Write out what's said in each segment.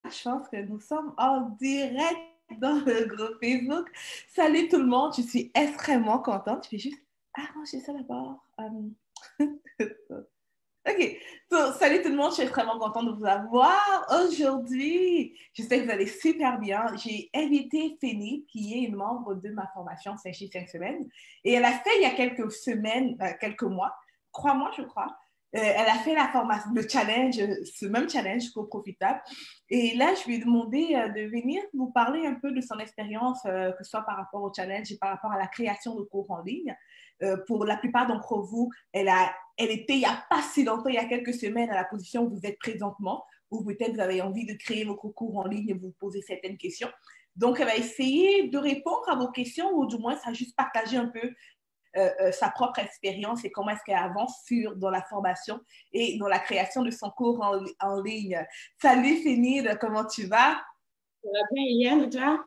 chance que nous sommes en direct dans le groupe Facebook. Salut tout le monde, je suis extrêmement contente. Je vais juste arranger ça d'abord. OK. So, salut tout le monde, je suis extrêmement contente de vous avoir aujourd'hui. J'espère que vous allez super bien. J'ai invité Fénie, qui est une membre de ma formation 5 semaines. Et elle a fait il y a quelques semaines, quelques mois, crois-moi, je crois. Elle a fait la formation, le challenge, ce même challenge co-profitable. Et là, je lui ai demandé de venir vous parler un peu de son expérience, que ce soit par rapport au challenge et par rapport à la création de cours en ligne. Pour la plupart d'entre vous, elle était il n'y a pas si longtemps, il y a quelques semaines, à la position où vous êtes présentement, ou peut-être vous avez envie de créer vos cours en ligne et vous poser certaines questions. Donc, elle va essayer de répondre à vos questions ou du moins, ça juste partager un peu sa propre expérience et comment est-ce qu'elle avance dans la formation et dans la création de son cours en ligne. Salut Fénide, comment tu vas? Ça va bien, Eliane, et toi?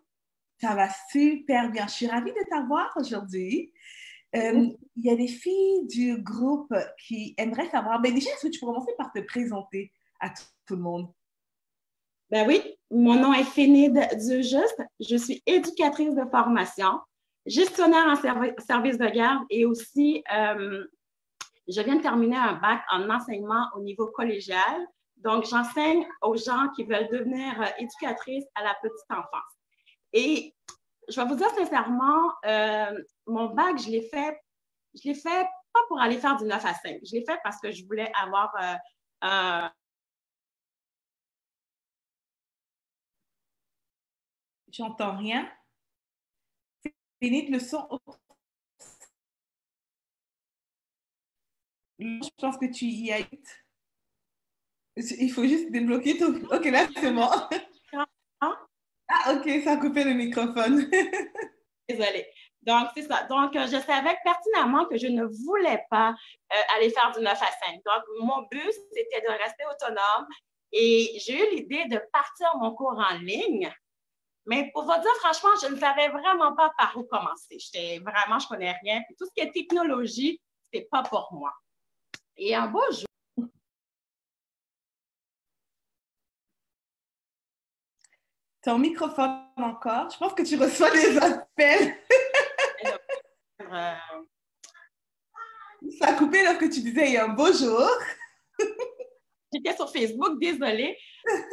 Ça va super bien. Je suis ravie de t'avoir aujourd'hui. Il y a des filles du groupe qui aimeraient savoir. Ben déjà, est-ce que tu peux commencer par te présenter à tout le monde? Ben oui, mon nom est Fénide Dieujuste. Je suis éducatrice de formation, gestionnaire en service de garde et aussi, je viens de terminer un bac en enseignement au niveau collégial. Donc, j'enseigne aux gens qui veulent devenir éducatrices à la petite enfance. Et je vais vous dire sincèrement, mon bac, je l'ai fait pas pour aller faire du 9 à 5. Je l'ai fait parce que je voulais avoir un. J'entends rien. Fénide, le son. Je pense que tu y as. Il faut juste débloquer ton. Ok, là, c'est bon. Ah, ok, ça a coupé le microphone. Désolée. Donc, c'est ça. Donc, je savais pertinemment que je ne voulais pas aller faire du 9 à 5. Donc, mon but, c'était de rester autonome et j'ai eu l'idée de partir mon cours en ligne. Mais pour vous dire, franchement, je ne savais vraiment pas par où commencer. Je connais rien. Puis tout ce qui est technologie, ce n'était pas pour moi. Et un beau jour, Ton microphone encore. Je pense que tu reçois des appels. euh, Ça a coupé lorsque tu disais il y a un beau jour. j'étais sur Facebook, désolée.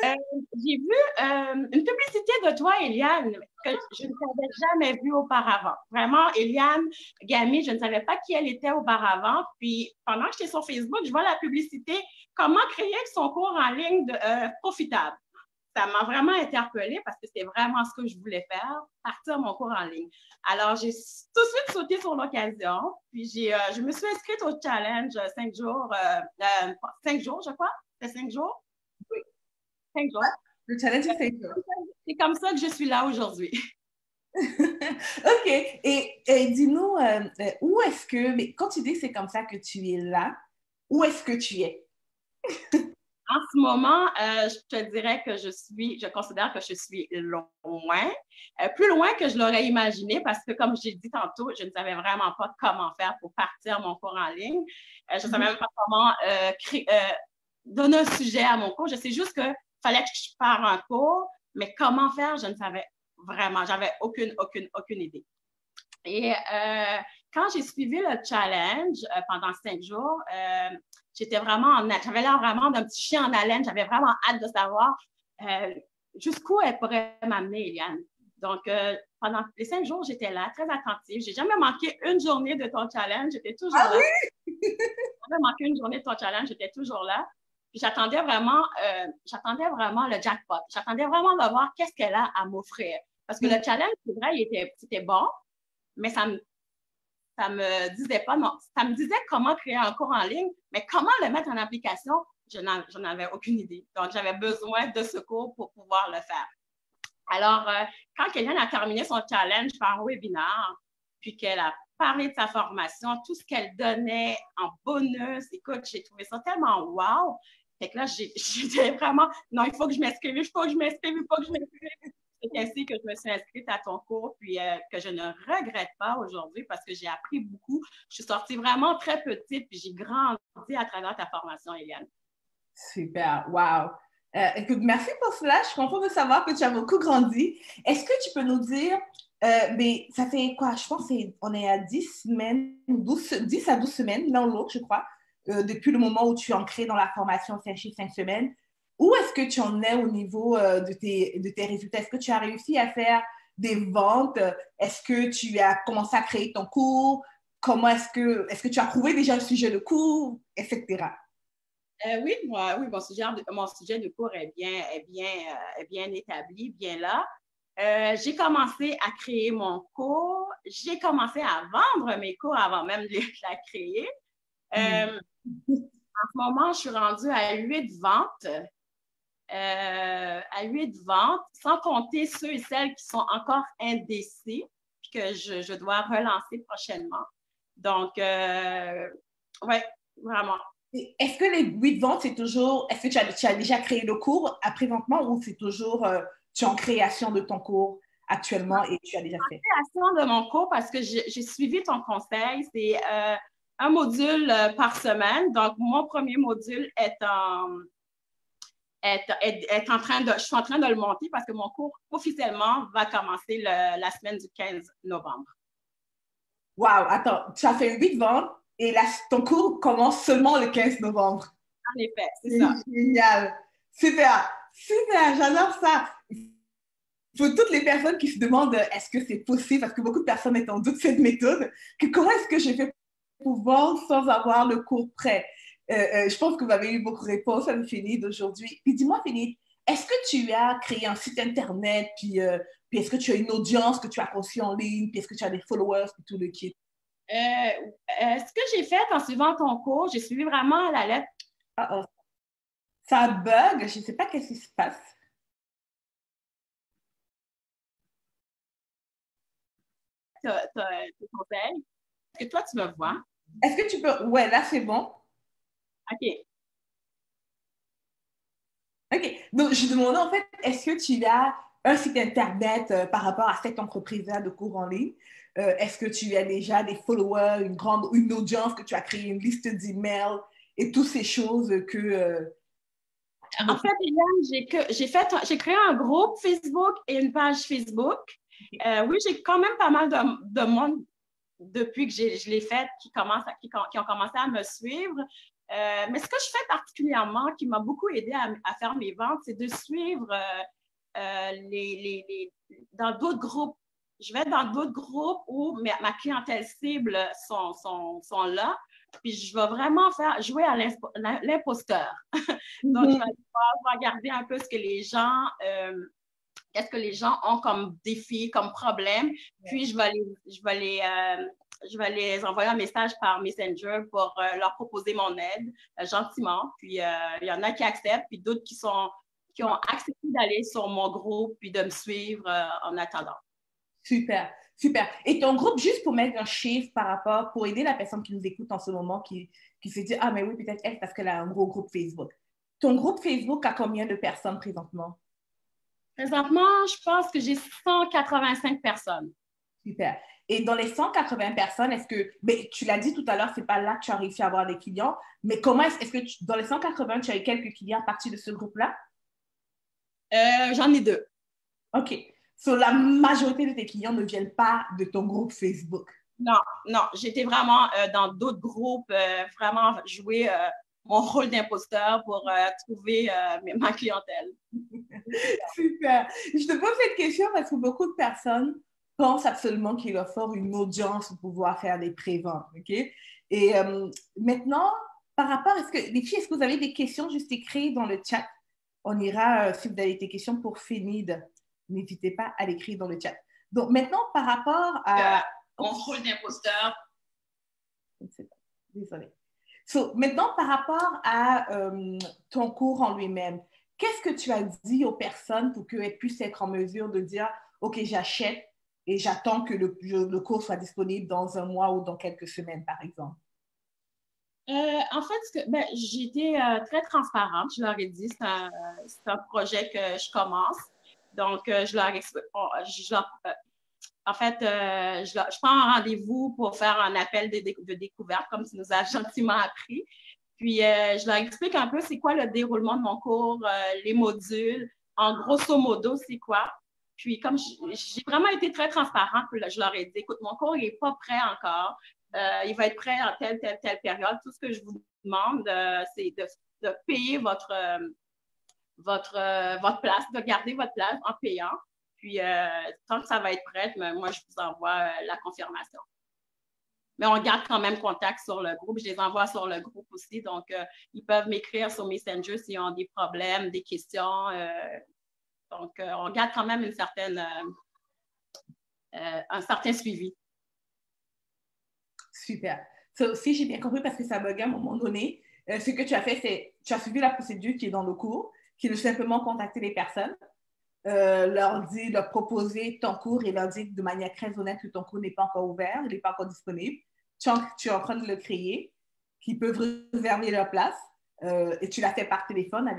J'ai vu une publicité de toi, Eliane, que je ne t'avais jamais vue auparavant. Vraiment, Eliane Gamy, je ne savais pas qui elle était auparavant. Puis, pendant que j'étais sur Facebook, je vois la publicité comment créer son cours en ligne profitable. Ça m'a vraiment interpellée parce que c'est vraiment ce que je voulais faire, partir mon cours en ligne. Alors, j'ai tout de suite sauté sur l'occasion. Puis, je me suis inscrite au challenge 5 jours, 5 jours, je crois. C'est 5 jours? Oui, 5 jours. Le challenge est 5 jours. C'est comme ça que je suis là aujourd'hui. OK. Et dis-nous, où est-ce que, mais quand tu dis que c'est comme ça que tu es là, où est-ce que tu es? En ce moment, je te dirais que je considère que je suis loin, plus loin que je l'aurais imaginé parce que, comme j'ai dit tantôt, je ne savais vraiment pas comment faire pour partir mon cours en ligne. Je ne savais même pas comment donner un sujet à mon cours. Je sais juste qu'il fallait que je parte un cours, mais comment faire, je ne savais vraiment, j'avais aucune idée. Et quand j'ai suivi le challenge pendant 5 jours, j'avais l'air vraiment d'un petit chien en haleine. J'avais vraiment hâte de savoir jusqu'où elle pourrait m'amener, Eliane. Donc, pendant les 5 jours, j'étais là, très attentive. J'ai jamais manqué une journée de ton challenge. J'étais toujours Ah là. oui? J'ai jamais manqué une journée de ton challenge. J'étais toujours là. Puis j'attendais vraiment le jackpot. J'attendais vraiment de voir qu'est-ce qu'elle a à m'offrir. Parce que le challenge, c'est vrai, c'était bon, mais ça me disait pas, non, ça me disait comment créer un cours en ligne, mais comment le mettre en application, je n'en avais aucune idée. Donc, j'avais besoin de ce cours pour pouvoir le faire. Alors, quand Kéliane a terminé son challenge par webinaire, puis qu'elle a parlé de sa formation, tout ce qu'elle donnait en bonus, écoute, j'ai trouvé ça tellement wow. Fait que là, j'étais vraiment, non, il faut que je m'inscrive, il faut que je m'inscrive, il faut que je m'inscrive. C'est ainsi que je me suis inscrite à ton cours, puis que je ne regrette pas aujourd'hui parce que j'ai appris beaucoup. Je suis sortie vraiment très petite, puis j'ai grandi à travers ta formation, Eliane. Super, wow. Écoute, merci pour cela. Je suis contente de savoir que tu as beaucoup grandi. Est-ce que tu peux nous dire, mais ça fait quoi? Je pense qu'on est à 10 semaines, 10 à 12 semaines, l'un ou l'autre, je crois, depuis le moment où tu es ancré dans la formation 5 semaines. Où est-ce que tu en es au niveau de tes résultats? Est-ce que tu as réussi à faire des ventes? Est-ce que tu as commencé à créer ton cours? Comment est-ce que tu as trouvé déjà un sujet de cours, etc. Oui, oui, mon sujet de cours est bien établi, bien là. J'ai commencé à créer mon cours. J'ai commencé à vendre mes cours avant même de la créer. Mm. En ce moment, je suis rendue à 8 ventes. À 8 ventes, sans compter ceux et celles qui sont encore indécis, puis que je dois relancer prochainement. Donc, oui, vraiment. Est-ce que les 8 ventes, c'est toujours. Est-ce que tu as déjà créé le cours à présentement ou c'est toujours. Tu es en création de ton cours actuellement et tu as déjà fait? Création de mon cours parce que j'ai suivi ton conseil. C'est un module par semaine. Donc, mon premier module est en train de. Je suis en train de le monter parce que mon cours officiellement va commencer la semaine du 15 novembre. Waouh, attends, tu as fait 8 ventes et ton cours commence seulement le 15 novembre. En effet, c'est C'est ça. génial. Super, super, j'adore ça. Pour toutes les personnes qui se demandent est-ce que c'est possible, parce que beaucoup de personnes sont en doute de cette méthode, que comment est-ce que j'ai fait pour vendre sans avoir le cours prêt? Je pense que vous avez eu beaucoup de réponses à Philippe d'aujourd'hui. Puis dis-moi, Philippe, est-ce que tu as créé un site Internet, puis est-ce que tu as une audience que tu as conçue en ligne, puis est-ce que tu as des followers, puis tout le kit? Ce que j'ai fait en suivant ton cours, j'ai suivi vraiment à la lettre. Ah, oh. Ça bug, je ne sais pas qu'est-ce qui se passe. Tes conseils. Est-ce que toi, tu me vois? Est-ce que tu peux. Ouais, là, c'est bon. OK. OK. Donc, je demandais en fait, est-ce que tu as un site Internet par rapport à cette entreprise-là de cours en ligne? Est-ce que tu as déjà des followers, une audience que tu as créé, une liste d'emails et toutes ces choses que. En fait, Eliane, j'ai créé un groupe Facebook et une page Facebook. Oui, j'ai quand même pas mal de monde depuis que je l'ai fait qui ont commencé à me suivre. Mais ce que je fais particulièrement, qui m'a beaucoup aidé à faire mes ventes, c'est de suivre dans d'autres groupes. Je vais dans d'autres groupes où ma clientèle cible sont là. Puis je vais vraiment faire jouer à l'imposteur. Donc, je vais regarder un peu qu'est-ce que les gens ont comme défi, comme problème. Puis, je vais les envoyer un message par Messenger pour leur proposer mon aide gentiment. Puis, il y en a qui acceptent, puis d'autres qui ont accepté d'aller sur mon groupe puis de me suivre en attendant. Super, super. Et ton groupe, juste pour mettre un chiffre par rapport, pour aider la personne qui nous écoute en ce moment, qui se dit, ah, mais oui, peut-être elle, parce qu'elle a un gros groupe Facebook. Ton groupe Facebook a combien de personnes présentement? Présentement, je pense que j'ai 185 personnes. Super. Et dans les 180 personnes, est-ce que, ben, tu l'as dit tout à l'heure, c'est pas là que tu as réussi à avoir des clients, mais comment est-ce que dans les 180, tu as eu quelques clients à partir de ce groupe-là? J'en ai 2. OK. So, la majorité de tes clients ne viennent pas de ton groupe Facebook. Non, non, j'étais vraiment dans d'autres groupes, vraiment jouer mon rôle d'imposteur pour trouver ma clientèle. Super. Je te pose cette question parce que beaucoup de personnes pensent absolument qu'il leur faut une audience pour pouvoir faire des préventes. OK? Et maintenant, par rapport à ce que les filles, est-ce que vous avez des questions juste écrites dans le chat? On ira, si vous avez des questions pour Fénide, n'hésitez pas à l'écrire dans le chat. Donc maintenant, par rapport à. Mon rôle d'imposteur. Je ne sais pas. Désolée. So, maintenant, par rapport à ton cours en lui-même, qu'est-ce que tu as dit aux personnes pour qu'elles puissent être en mesure de dire, OK, j'achète et j'attends que le cours soit disponible dans un mois ou dans quelques semaines, par exemple? En fait, j'étais très transparente. Je leur ai dit, c'est un projet que je commence. Donc, en fait, je prends un rendez-vous pour faire un appel de découverte, comme tu nous as gentiment appris. Puis, je leur explique un peu c'est quoi le déroulement de mon cours, les modules, en grosso modo, c'est quoi. Puis, comme j'ai vraiment été très transparente, je leur ai dit, écoute, mon cours, il n'est pas prêt encore. Il va être prêt en telle période. Tout ce que je vous demande, c'est de payer votre place, de garder votre place en payant. Puis, tant que ça va être prêt, moi, je vous envoie la confirmation. Mais on garde quand même contact sur le groupe. Je les envoie sur le groupe aussi. Donc, ils peuvent m'écrire sur Messenger s'ils ont des problèmes, des questions. Donc, on garde quand même un certain suivi. Super. So, si j'ai bien compris, parce que ça buguait à un moment donné, ce que tu as fait, c'est tu as suivi la procédure qui est dans le cours, qui est de simplement contacter les personnes, leur proposer ton cours et leur dire de manière très honnête que ton cours n'est pas encore ouvert, il n'est pas encore disponible. Tu es en train de le créer, qu'ils peuvent réserver leur place, et tu l'as fait par téléphone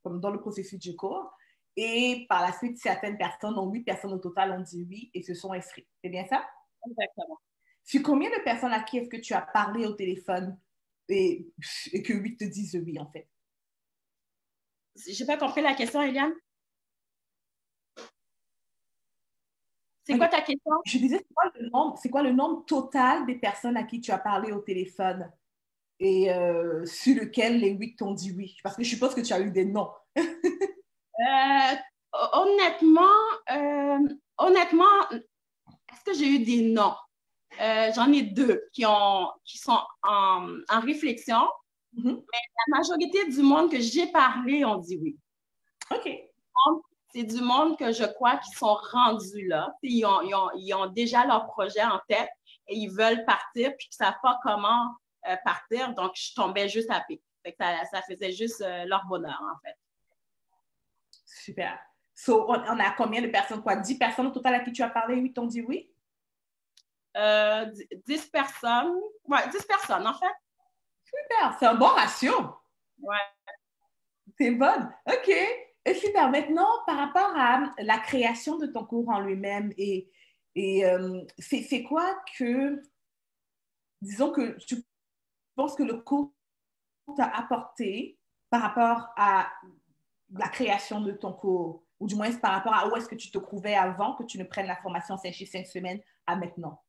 comme dans le processus du cours. Et par la suite, certaines personnes, donc 8 personnes au total, ont dit oui et se sont inscrites. C'est bien ça? Exactement. Sur combien de personnes à qui est-ce que tu as parlé au téléphone et que 8 te disent oui, en fait? Je n'ai pas compris la question, Eliane. C'est quoi ta question? Je disais, c'est quoi le nombre total des personnes à qui tu as parlé au téléphone et sur lequel les 8 t'ont dit oui? Parce que je suppose que tu as eu des noms. Honnêtement, est-ce que j'ai eu des noms? J'en ai 2 qui sont en réflexion, mais la majorité du monde que j'ai parlé ont dit oui. OK. C'est du monde que je crois qui sont rendus là. Ils ont déjà leur projet en tête et ils veulent partir puis qu'ils ne savent pas comment partir. Donc, je tombais juste à pic. Ça faisait juste leur bonheur, en fait. Super. So, on a combien de personnes? 10 personnes au total à qui tu as parlé, 8 t'ont dit oui? 10 personnes. Ouais, 10 personnes, en fait. Super. C'est un bon ratio. Ouais. C'est bonne. OK. Et super. Maintenant, par rapport à la création de ton cours en lui-même, c'est quoi que, disons que tu penses que le cours t'a apporté par rapport à la création de ton cours, ou du moins par rapport à où est-ce que tu te trouvais avant que tu ne prennes la formation 5 semaines à maintenant?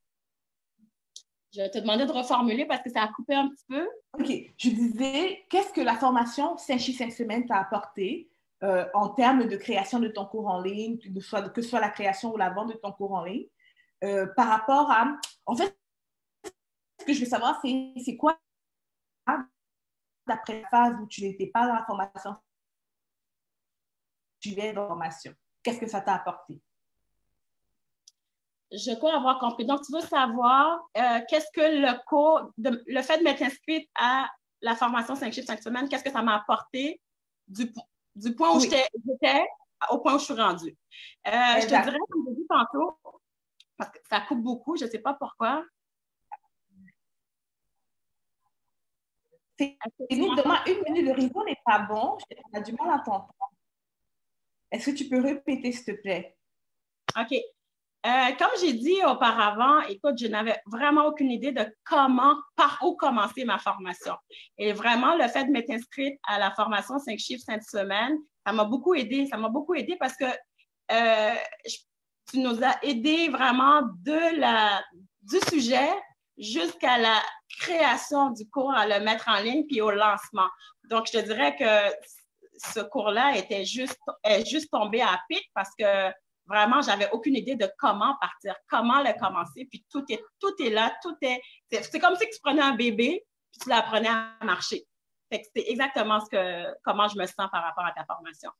Je vais te demander de reformuler parce que ça a coupé un petit peu. OK. Je disais, qu'est-ce que la formation 5 semaines t'a apporté en termes de création de ton cours en ligne, que ce soit la création ou la vente de ton cours en ligne, par rapport à... En fait, ce que je veux savoir, c'est quoi, d'après la phase où tu n'étais pas dans la formation, tu es dans la formation. Qu'est-ce que ça t'a apporté? Je crois avoir compris. Donc, tu veux savoir qu'est-ce que le fait de m'être inscrite à la formation 5 chiffres 5 semaines, qu'est-ce que ça m'a apporté du point où j'étais au point où je suis rendue. Je te dirais, comme j'ai dit tantôt, parce que ça coupe beaucoup, je ne sais pas pourquoi. Demain, 1 minute, le réseau n'est pas bon. On a du mal à t'entendre. Est-ce que tu peux répéter, s'il te plaît? OK. Comme j'ai dit auparavant, écoute, je n'avais vraiment aucune idée de par où commencer ma formation. Et vraiment, le fait de m'être inscrite à la formation 5 chiffres 5 semaines, ça m'a beaucoup aidé. Ça m'a beaucoup aidé parce que tu nous as aidé vraiment du sujet jusqu'à la création du cours, à le mettre en ligne, puis au lancement. Donc, je te dirais que ce cours-là est juste tombé à pic parce que vraiment, j'avais aucune idée de comment partir, comment le commencer, puis tout est là, c'est comme si tu prenais un bébé, puis tu l'apprenais à marcher. Fait que c'est exactement comment je me sens par rapport à ta formation.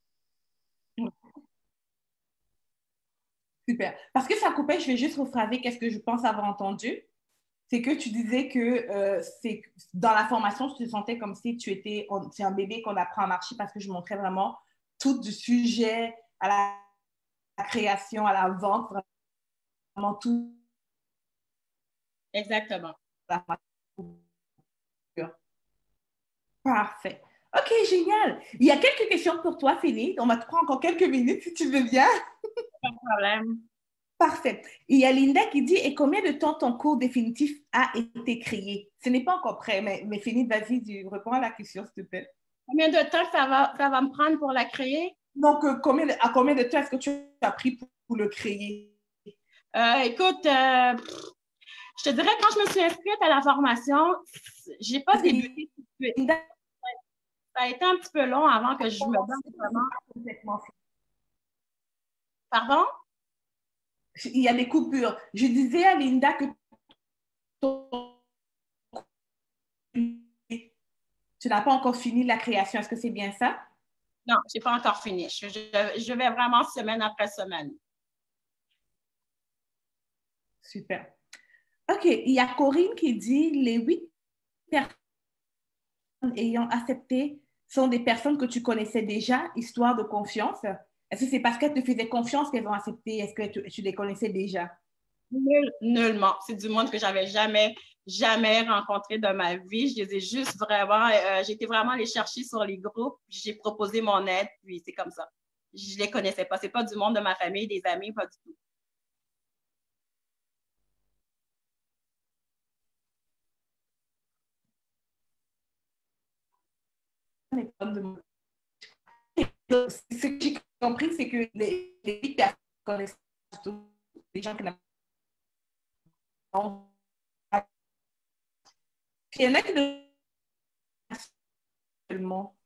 Super. Parce que ça coupait, je vais juste rephraser qu'est-ce que je pense avoir entendu. C'est que tu disais que dans la formation, tu te sentais comme si c'est un bébé qu'on apprend à marcher parce que je montrais vraiment tout du sujet à la création, à la vente, vraiment tout. Exactement. Parfait. OK, génial. Il y a quelques questions pour toi, Fénie. On va te prendre encore quelques minutes si tu veux bien. Pas de problème. Parfait. Il y a Linda qui dit, et combien de temps ton cours définitif a été créé? Ce n'est pas encore prêt, mais Fénix, vas-y, réponds à la question, s'il te plaît. Combien de temps ça va me prendre pour la créer? Donc, à combien de temps est-ce que tu as pris pour le créer? Écoute, je te dirais, quand je me suis inscrite à la formation, j'ai pas débuté tout de suite. Ça a été un petit peu long avant que je me donne vraiment. Pardon? Il y a des coupures. Je disais à Linda que tu n'as pas encore fini la création. Est-ce que c'est bien ça? Non, je n'ai pas encore fini. Je vais vraiment semaine après semaine. Super. OK. Il y a Corinne qui dit, les 8 personnes ayant accepté sont des personnes que tu connaissais déjà, histoire de confiance. Est-ce que c'est parce qu'elles te faisaient confiance qu'elles ont accepté? Est-ce que tu les connaissais déjà? Nullement. C'est du monde que j'avais jamais rencontré de ma vie. Je les ai juste vraiment, j'ai été vraiment les chercher sur les groupes. J'ai proposé mon aide, puis c'est comme ça. Je les connaissais pas. C'est pas du monde de ma famille, des amis, pas du tout. Ce que j'ai compris, c'est que les 8 personnes connaissent les gens qui n'ont pas. Il y en a qui ne seulement.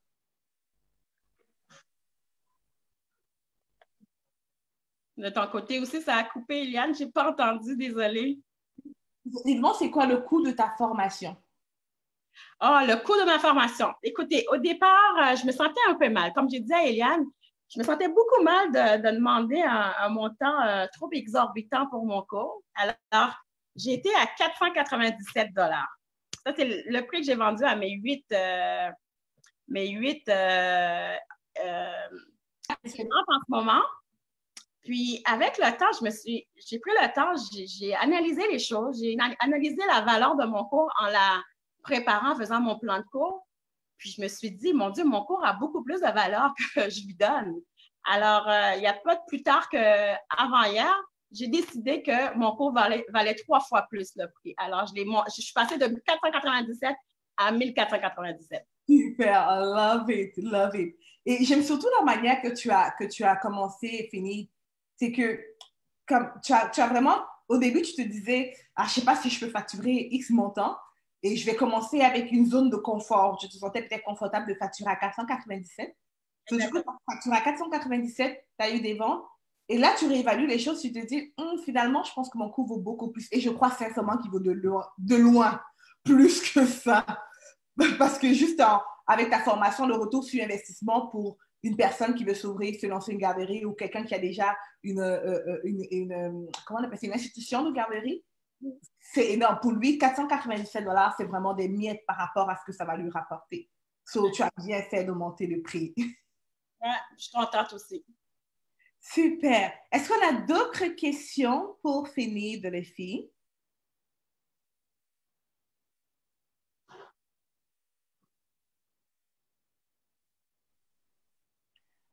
De ton côté aussi, ça a coupé, Eliane. J'ai pas entendu, désolée. Dis-moi, c'est quoi le coût de ta formation? Ah, le coût de ma formation. Écoutez, au départ, je me sentais un peu mal. Comme j'ai dit à Eliane, je me sentais beaucoup mal de demander un montant trop exorbitant pour mon cours. Alors, j'ai été à 497 $. Ça, c'est le prix que j'ai vendu à mes huit en ce moment. Puis, avec le temps, j'ai pris le temps, j'ai analysé les choses, j'ai analysé la valeur de mon cours en la préparant, en faisant mon plan de cours. Puis, je me suis dit, mon Dieu, mon cours a beaucoup plus de valeur que je lui donne. Alors, il n'y a pas plus tard qu'avant hier, j'ai décidé que mon cours valait 3 fois plus le prix. Alors, je suis passée de 497 à 1497. Super, love it, love it. Et j'aime surtout la manière que tu as commencé et fini. C'est que comme tu as vraiment, au début, tu te disais, ah, je ne sais pas si je peux facturer X montant et je vais commencer avec une zone de confort. Je te sentais peut-être confortable de facturer à 497. Donc, du coup, tu as facturé à 497, tu as eu des ventes. Et là, tu réévalues les choses, tu te dis, finalement, je pense que mon coût vaut beaucoup plus. Et je crois sincèrement qu'il vaut de loin plus que ça. Parce que juste avec ta formation, le retour sur investissement pour une personne qui veut s'ouvrir, se lancer une garderie ou quelqu'un qui a déjà comment on appelle ça, une institution de garderie, c'est énorme. Pour lui, 497 $, c'est vraiment des miettes par rapport à ce que ça va lui rapporter. So, tu as bien fait de monter le prix. Ouais, je suis contente aussi. Super. Est-ce qu'on a d'autres questions pour finir de les filles?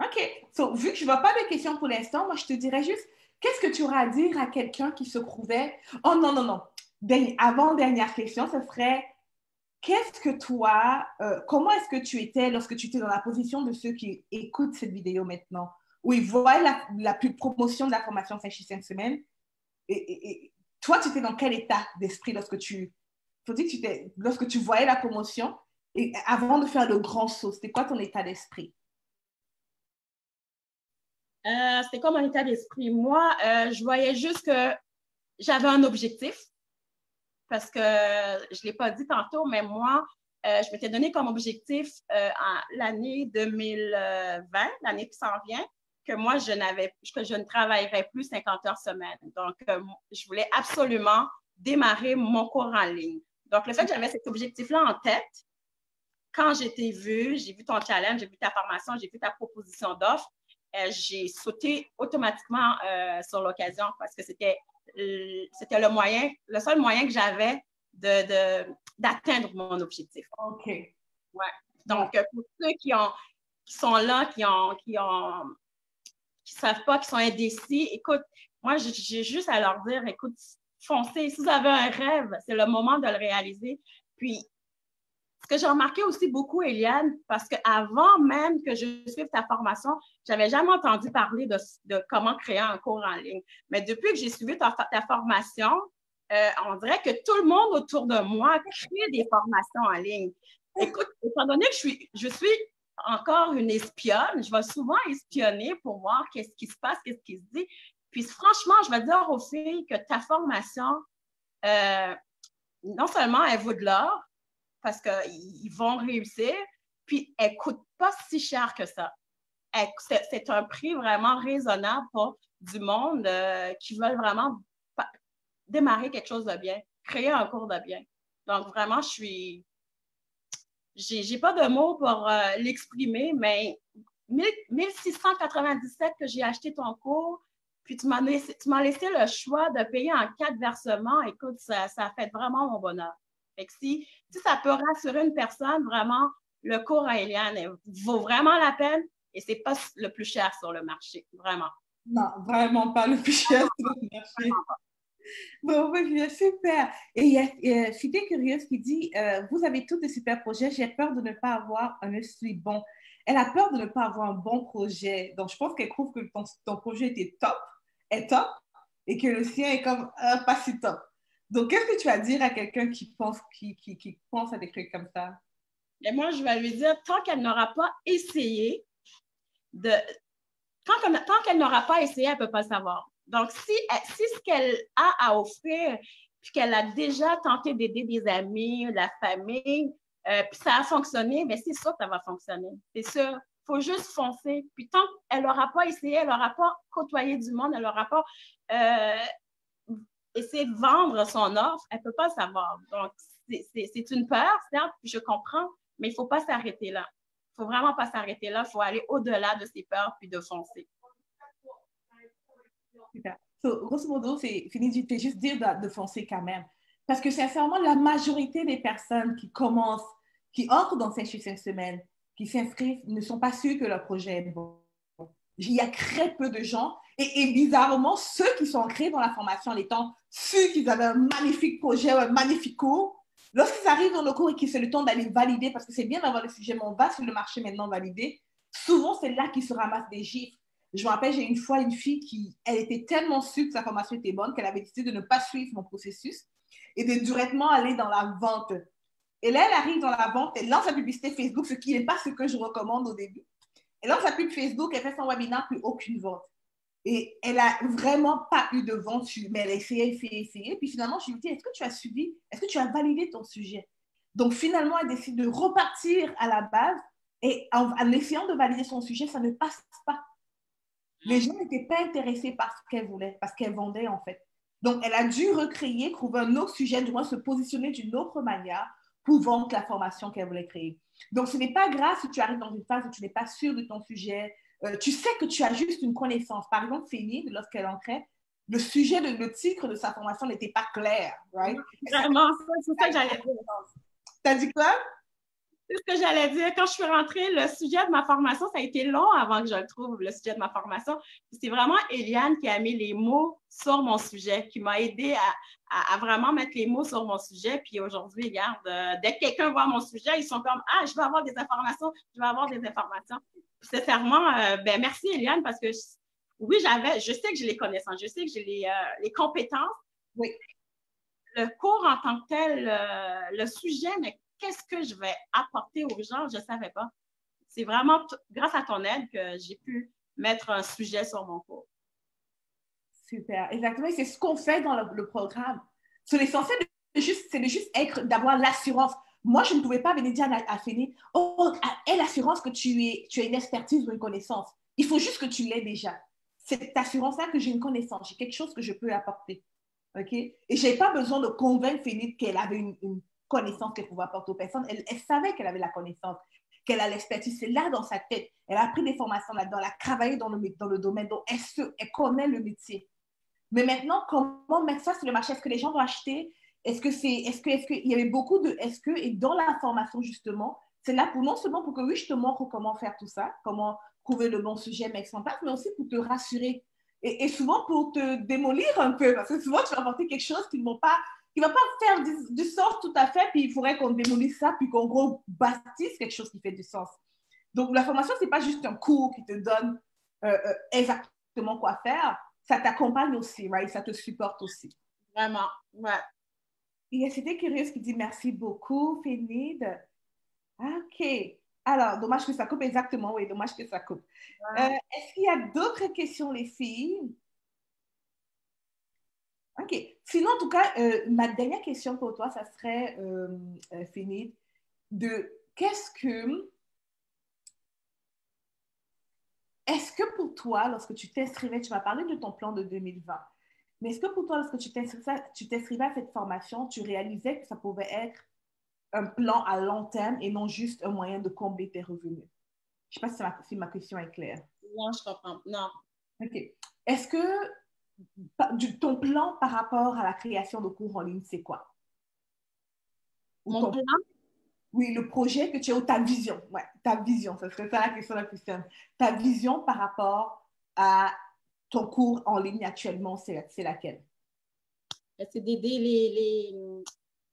OK. So, vu que je ne vois pas de questions pour l'instant, moi, je te dirais juste, qu'est-ce que tu auras à dire à quelqu'un qui se trouvait... Oh non, non, non. Avant-dernière question, ce serait, qu'est-ce que toi, comment est-ce que tu étais lorsque tu étais dans la position de ceux qui écoutent cette vidéo maintenant, où ils voient la promotion de la formation 5 semaines, et toi, tu étais dans quel état d'esprit lorsque lorsque tu voyais la promotion, et avant de faire le grand saut, c'était quoi ton état d'esprit? C'était comme un état d'esprit. Moi, je voyais juste que j'avais un objectif parce que je ne l'ai pas dit tantôt, mais moi, je m'étais donné comme objectif l'année 2020, l'année qui s'en vient, que moi, que je ne travaillerais plus 50 heures semaine. Donc, je voulais absolument démarrer mon cours en ligne. Donc, le fait que j'avais cet objectif-là en tête, quand j'ai vu ton challenge, j'ai vu ta formation, j'ai vu ta proposition d'offre, j'ai sauté automatiquement sur l'occasion parce que c'était le seul moyen que j'avais d'atteindre mon objectif. OK. Ouais. Donc, pour ceux qui sont là, qui ont qui ne savent pas, qui sont indécis, écoute, moi, j'ai juste à leur dire, écoute, foncez. Si vous avez un rêve, c'est le moment de le réaliser. Puis, ce que j'ai remarqué aussi beaucoup, Eliane, parce qu'avant même que je suive ta formation, je n'avais jamais entendu parler de comment créer un cours en ligne. Mais depuis que j'ai suivi ta formation, on dirait que tout le monde autour de moi crée des formations en ligne. Écoute, étant donné que je suis encore une espionne, je vais souvent espionner pour voir qu'est-ce qui se passe, qu'est-ce qui se dit. Puis franchement, je vais dire aux filles que ta formation, non seulement elle vaut de l'or, parce qu'ils vont réussir, puis elle ne coûte pas si cher que ça. C'est un prix vraiment raisonnable pour du monde qui veulent vraiment démarrer quelque chose de bien, créer un cours de bien. Donc, vraiment, j'ai pas de mots pour l'exprimer, mais 1697 que j'ai acheté ton cours, puis tu m'as laissé le choix de payer en 4 versements. Écoute, ça a fait vraiment mon bonheur. Fait que si ça peut rassurer une personne, vraiment, le cours à Eliane vaut vraiment la peine et c'est pas le plus cher sur le marché, vraiment. Non, vraiment pas le plus cher sur le marché. Bon, oui, super. Et il y a Fidé Curieuse qui dit vous avez tous des super projets, j'ai peur de ne pas avoir un aussi bon. Elle a peur de ne pas avoir un bon projet. Donc, je pense qu'elle trouve que ton projet est top, et que le sien est comme pas si top. Donc, qu'est-ce que tu vas dire à quelqu'un qui pense à des trucs comme ça? Et moi, je vais lui dire, tant qu'elle n'aura pas essayé, tant qu'elle n'aura pas essayé, elle ne peut pas savoir. Donc, si ce qu'elle a à offrir, puis qu'elle a déjà tenté d'aider des amis, la famille, puis ça a fonctionné, bien, c'est sûr que ça va fonctionner. C'est sûr. Il faut juste foncer. Puis tant qu'elle n'aura pas essayé, elle n'aura pas côtoyé du monde, elle n'aura pas essayé de vendre son offre, elle ne peut pas savoir. Donc, c'est une peur, certes, puis je comprends, mais il ne faut pas s'arrêter là. Il ne faut vraiment pas s'arrêter là. Il faut aller au-delà de ses peurs puis de foncer. Super. So, grosso modo, c'est fini, tu fais juste dire de foncer quand même. Parce que sincèrement, la majorité des personnes qui commencent, qui entrent dans ces 5 semaines, qui s'inscrivent, ne sont pas sûrs que leur projet est bon. Il y a très peu de gens. Et bizarrement, ceux qui sont ancrés dans la formation en étant sûrs qu'ils avaient un magnifique projet ou un magnifique cours, lorsqu'ils arrivent dans le cours et qu'ils se le temps d'aller valider, parce que c'est bien d'avoir le sujet, mais on va sur le marché maintenant validé, souvent c'est là qu'ils se ramassent des gifles. Je me rappelle, j'ai une fois une fille elle était tellement sûre que sa formation était bonne qu'elle avait décidé de ne pas suivre mon processus et de directement aller dans la vente. Et là, elle arrive dans la vente, elle lance la publicité Facebook, ce qui n'est pas ce que je recommande au début. Elle lance sa pub Facebook, elle fait son webinaire, puis aucune vente. Et elle n'a vraiment pas eu de vente, mais elle a essayé. Puis finalement, je lui ai dit, est-ce que tu as suivi, est-ce que tu as validé ton sujet? Donc finalement, elle décide de repartir à la base et en essayant de valider son sujet, ça ne passe pas. Les gens n'étaient pas intéressés par ce qu'elle voulait, parce qu'elle vendait en fait. Donc, elle a dû recréer, trouver un autre sujet, du moins se positionner d'une autre manière pour vendre la formation qu'elle voulait créer. Donc, ce n'est pas grave si tu arrives dans une phase où tu n'es pas sûr de ton sujet. Tu sais que tu as juste une connaissance. Par exemple, Fénide, lorsqu'elle entrait, le sujet, le titre de sa formation n'était pas clair. Right? Vraiment, c'est ça que j'allais dire. T'as dit quoi? C'est ce que j'allais dire. Quand je suis rentrée, le sujet de ma formation, ça a été long avant que je le trouve, le sujet de ma formation. C'est vraiment Eliane qui a mis les mots sur mon sujet, qui m'a aidé à vraiment mettre les mots sur mon sujet. Puis aujourd'hui, regarde, dès que quelqu'un voit mon sujet, ils sont comme « Ah, je veux avoir des informations, je veux avoir des informations. » Puis sincèrement, merci Eliane, parce que oui, je sais que j'ai les connaissances, je sais que j'ai les compétences. Oui. Le cours en tant que tel, le sujet, mais qu'est-ce que je vais apporter aux gens, je ne savais pas. C'est vraiment grâce à ton aide que j'ai pu mettre un sujet sur mon cours. Super, exactement. C'est ce qu'on fait dans le programme. C'est l'essentiel, c'est de juste d'avoir l'assurance. Moi, je ne pouvais pas venir dire à Fénide, oh, aie l'assurance que tu as une expertise ou une connaissance. Il faut juste que tu l'aies déjà. C'est cette assurance-là que j'ai une connaissance, j'ai quelque chose que je peux apporter. OK? Et je n'ai pas besoin de convaincre Fénide qu'elle avait une connaissance qu'elle pouvait apporter aux personnes. Elle savait qu'elle avait la connaissance, qu'elle a l'expertise. C'est là dans sa tête. Elle a pris des formations là-dedans, elle a travaillé dans le domaine, donc elle connaît le métier. Mais maintenant, comment mettre ça sur le marché? Est-ce que les gens vont acheter? Est-ce qu'il y avait beaucoup de est-ce que, et dans la formation justement, c'est là pour non seulement pour que oui, je te montre comment faire tout ça, comment trouver le bon sujet, mettre ça en place, mais aussi pour te rassurer. Et souvent pour te démolir un peu, parce que souvent tu vas apporter quelque chose qui ne va pas faire du sens tout à fait, puis il faudrait qu'on démolisse ça, puis qu'on rebâtisse quelque chose qui fait du sens. Donc la formation, ce n'est pas juste un cours qui te donne exactement quoi faire, ça t'accompagne aussi, right? Ça te supporte aussi. Vraiment, ouais. Il y a C'était curieuse qui dit merci beaucoup, Fénide. OK. Alors, dommage que ça coupe exactement. Oui, dommage que ça coupe. Est-ce qu'il y a d'autres questions, les filles? OK. Sinon, en tout cas, ma dernière question pour toi, ça serait, Fénide, de est-ce que pour toi, lorsque tu t'inscrivais, tu vas parler de ton plan de 2020, mais est-ce que pour toi, lorsque tu t'inscrivais à cette formation, tu réalisais que ça pouvait être un plan à long terme et non juste un moyen de combler tes revenus? Je ne sais pas si ma question est claire. Non, je comprends. Non. OK. Est-ce que ton plan par rapport à la création de cours en ligne, c'est quoi? Mon plan? Oui, le projet que tu as ou ta vision. Ouais, ta vision, ce serait ça la question la plus simple. Ta vision par rapport à ton cours en ligne actuellement, c'est laquelle? C'est d'aider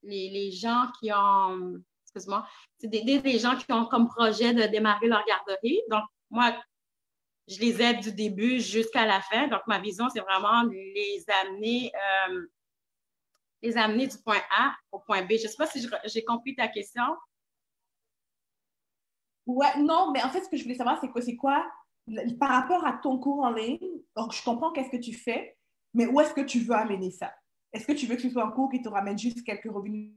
les gens qui ont, excuse-moi, c'est d'aider les gens qui ont comme projet de démarrer leur garderie. Donc, moi, je les aide du début jusqu'à la fin. Donc, ma vision, c'est vraiment les amener du point A au point B. Je ne sais pas si j'ai compris ta question. Ouais, non, mais en fait, ce que je voulais savoir, c'est quoi par rapport à ton cours en ligne? Donc, je comprends qu'est-ce que tu fais, mais où est-ce que tu veux amener ça? Est-ce que tu veux que ce soit un cours qui te ramène juste quelques revenus?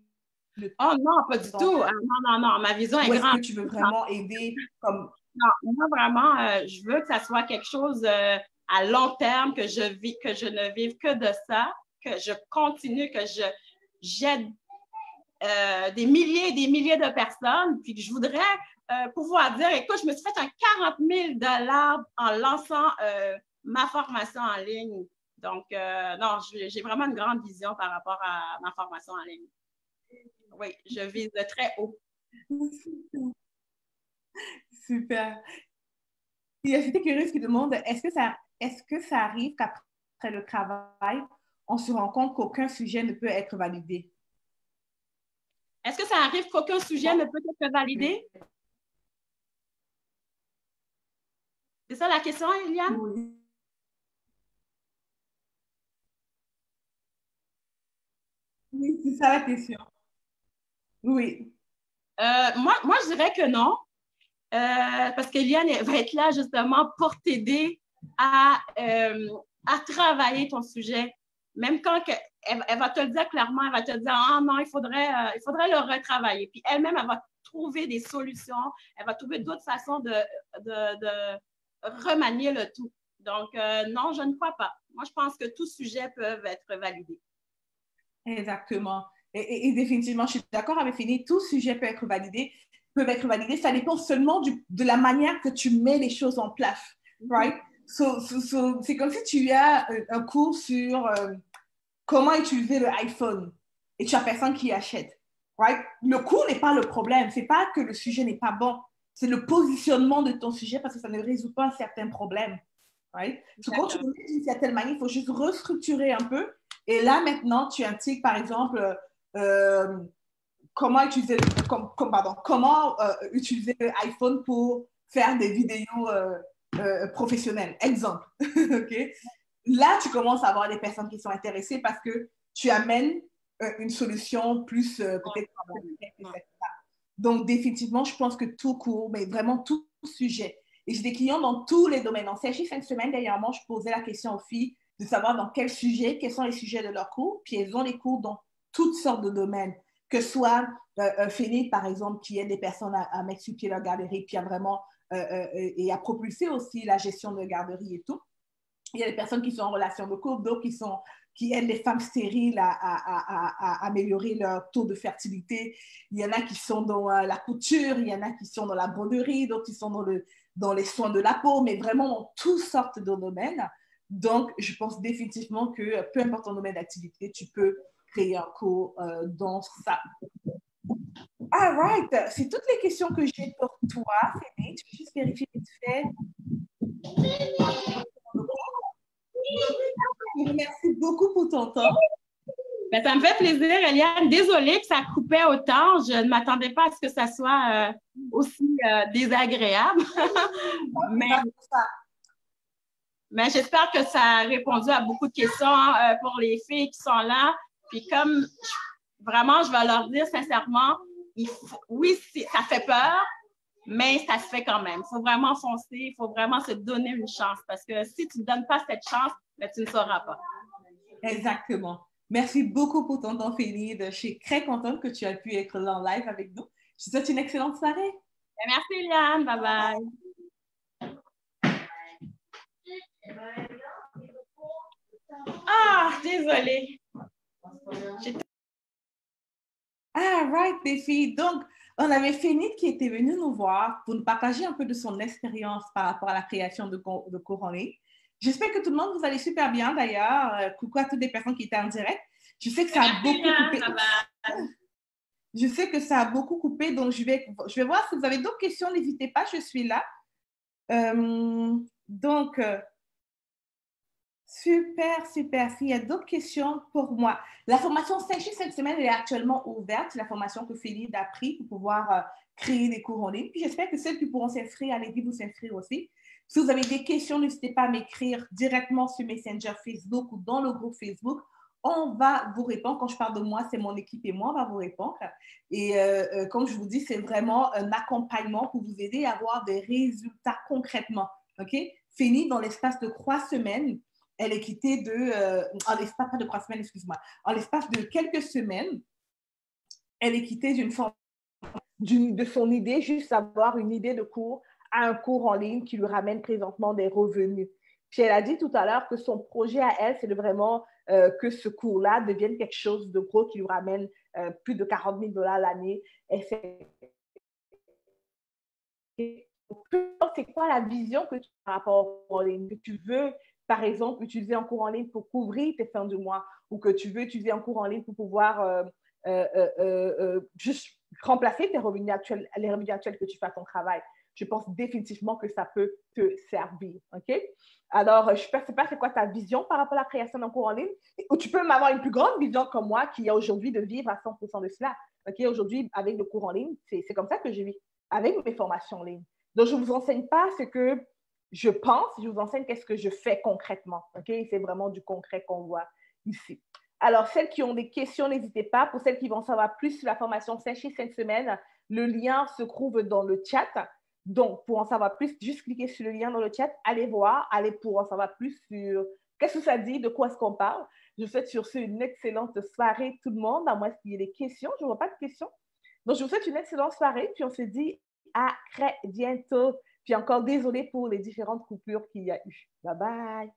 Oh non, pas du tout. Non. Ma vision est grande. Ou est-ce grande. que tu veux vraiment aider comme... Non, moi, vraiment, je veux que ça soit quelque chose à long terme, que je ne vive que de ça, que je continue, que j'aide des milliers et des milliers de personnes, puis que je voudrais pouvoir dire, écoute, je me suis fait un 40 000 en lançant ma formation en ligne. Donc, non, j'ai vraiment une grande vision par rapport à ma formation en ligne. Oui, je vise de très haut. Super. Il y a C'était curieuse qui demande, est-ce que ça arrive qu'après le travail, on se rend compte qu'aucun sujet ne peut être validé? Est-ce que ça arrive qu'aucun sujet ne peut être validé? C'est ça la question, Eliane? Oui. Oui, c'est ça la question. Oui. Moi, je dirais que non, parce qu'Eliane va être là justement pour t'aider à travailler ton sujet. Même quand elle va te le dire clairement, elle va te dire, ah non, il faudrait le retravailler. Puis elle-même, elle va trouver des solutions, elle va trouver d'autres façons de remanier le tout. Donc, non, je ne crois pas. Moi, je pense que tous sujets peuvent être validés. Exactement. Et définitivement, je suis d'accord avec Fini, tout sujet peuvent être validés. Ça dépend seulement de la manière que tu mets les choses en place. Right? C'est comme si tu as un cours sur comment utiliser le iPhone et tu as personne qui achète. Right? Le cours n'est pas le problème. C'est pas que le sujet n'est pas bon. C'est le positionnement de ton sujet parce que ça ne résout pas un certain problème. Right? Quand tu le mets d'une certaine manière, il faut juste restructurer un peu. Et là, maintenant, tu intègres, par exemple, comment utiliser, comment utiliser l'iPhone pour faire des vidéos professionnelles. Exemple. OK? Là, tu commences à avoir des personnes qui sont intéressées parce que tu amènes une solution plus peut-être. Donc, définitivement, je pense que tout court, mais vraiment tout sujet. Et j'ai des clients dans tous les domaines. En CHI 5 semaines, dernièrement, je posais la question aux filles de savoir dans quel sujet, quels sont les sujets de leurs cours. Puis elles ont les cours dans toutes sortes de domaines. Que ce soit Fénix, par exemple, qui aide des personnes à mettre sur pied leur garderie, puis à vraiment et à propulser aussi la gestion de garderie et tout. Il y a des personnes qui sont en relation de couple, d'autres qui aident les femmes stériles à améliorer leur taux de fertilité. Il y en a qui sont dans la couture, il y en a qui sont dans la broderie, d'autres qui sont dans les soins de la peau, mais vraiment dans toutes sortes de domaines. Donc, je pense définitivement que peu importe ton domaine d'activité, tu peux créer un cours dans ça. All right. C'est toutes les questions que j'ai pour toi, Félix. Je vais juste vérifier vite fait. Merci beaucoup pour ton temps. Ben, ça me fait plaisir, Eliane. Désolée que ça coupait autant. Je ne m'attendais pas à ce que ça soit aussi désagréable. mais j'espère que ça a répondu à beaucoup de questions pour les filles qui sont là. Puis comme vraiment, je vais leur dire sincèrement, oui, ça fait peur, mais ça se fait quand même. Il faut vraiment foncer, il faut vraiment se donner une chance parce que si tu ne donnes pas cette chance, ben, tu ne sauras pas. Exactement. Merci beaucoup pour ton temps, Félix. Je suis très contente que tu aies pu être là en live avec nous. Je te souhaite une excellente soirée. Merci, Eliane. Bye bye. Ah, désolée. Ah, right, les filles. Donc, on avait Fénix qui était venue nous voir pour nous partager un peu de son expérience par rapport à la création de cours en ligne. J'espère que tout le monde vous allez super bien d'ailleurs. Coucou à toutes les personnes qui étaient en direct. Je sais que ça a beaucoup coupé. Je sais que ça a beaucoup coupé, donc je vais voir si vous avez d'autres questions. N'hésitez pas, je suis là. Donc, super, super. S'il y a d'autres questions pour moi. La formation 5G cette semaine elle est actuellement ouverte. C'est la formation que Félix a pris pour pouvoir créer des cours en ligne. Puis j'espère que celles qui pourront s'inscrire, allez-y vous s'inscrire aussi. Si vous avez des questions, n'hésitez pas à m'écrire directement sur Messenger Facebook ou dans le groupe Facebook. On va vous répondre. Quand je parle de moi, c'est mon équipe et moi, on va vous répondre. Et comme je vous dis, c'est vraiment un accompagnement pour vous aider à avoir des résultats concrètement. OK? Félix, dans l'espace de 3 semaines, elle est quittée en l'espace, pas de 3 semaines, excuse-moi, en l'espace de quelques semaines, elle est quittée de son idée, juste avoir une idée de cours à un cours en ligne qui lui ramène présentement des revenus. Puis elle a dit tout à l'heure que son projet à elle, c'est de vraiment que ce cours-là devienne quelque chose de gros qui lui ramène plus de 40 000 $ l'année. C'est quoi la vision que tu as par rapport en ligne? Que tu veux, par exemple, utiliser un cours en ligne pour couvrir tes fins de mois ou que tu veux utiliser un cours en ligne pour pouvoir juste remplacer tes revenus actuels, les revenus actuels que tu fais à ton travail. Je pense définitivement que ça peut te servir. OK? Alors, je ne sais pas c'est quoi ta vision par rapport à la création d'un cours en ligne. Ou tu peux m'avoir une plus grande vision comme moi qui a aujourd'hui de vivre à 100% de cela. OK? Aujourd'hui, avec le cours en ligne, c'est comme ça que je vis, avec mes formations en ligne. Donc, je ne vous enseigne pas ce que je pense, je vous enseigne qu'est-ce que je fais concrètement. OK? C'est vraiment du concret qu'on voit ici. Alors, celles qui ont des questions, n'hésitez pas. Pour celles qui vont savoir plus sur la formation 5 semaines, le lien se trouve dans le chat. Donc, pour en savoir plus, juste cliquez sur le lien dans le chat, allez voir, allez pour en savoir plus sur qu'est-ce que ça dit, de quoi est-ce qu'on parle. Je vous souhaite sur ce une excellente soirée tout le monde, à moins qu'il y ait des questions. Je ne vois pas de questions. Donc, je vous souhaite une excellente soirée, puis on se dit à très bientôt. Puis encore désolé pour les différentes coupures qu'il y a eu. Bye bye.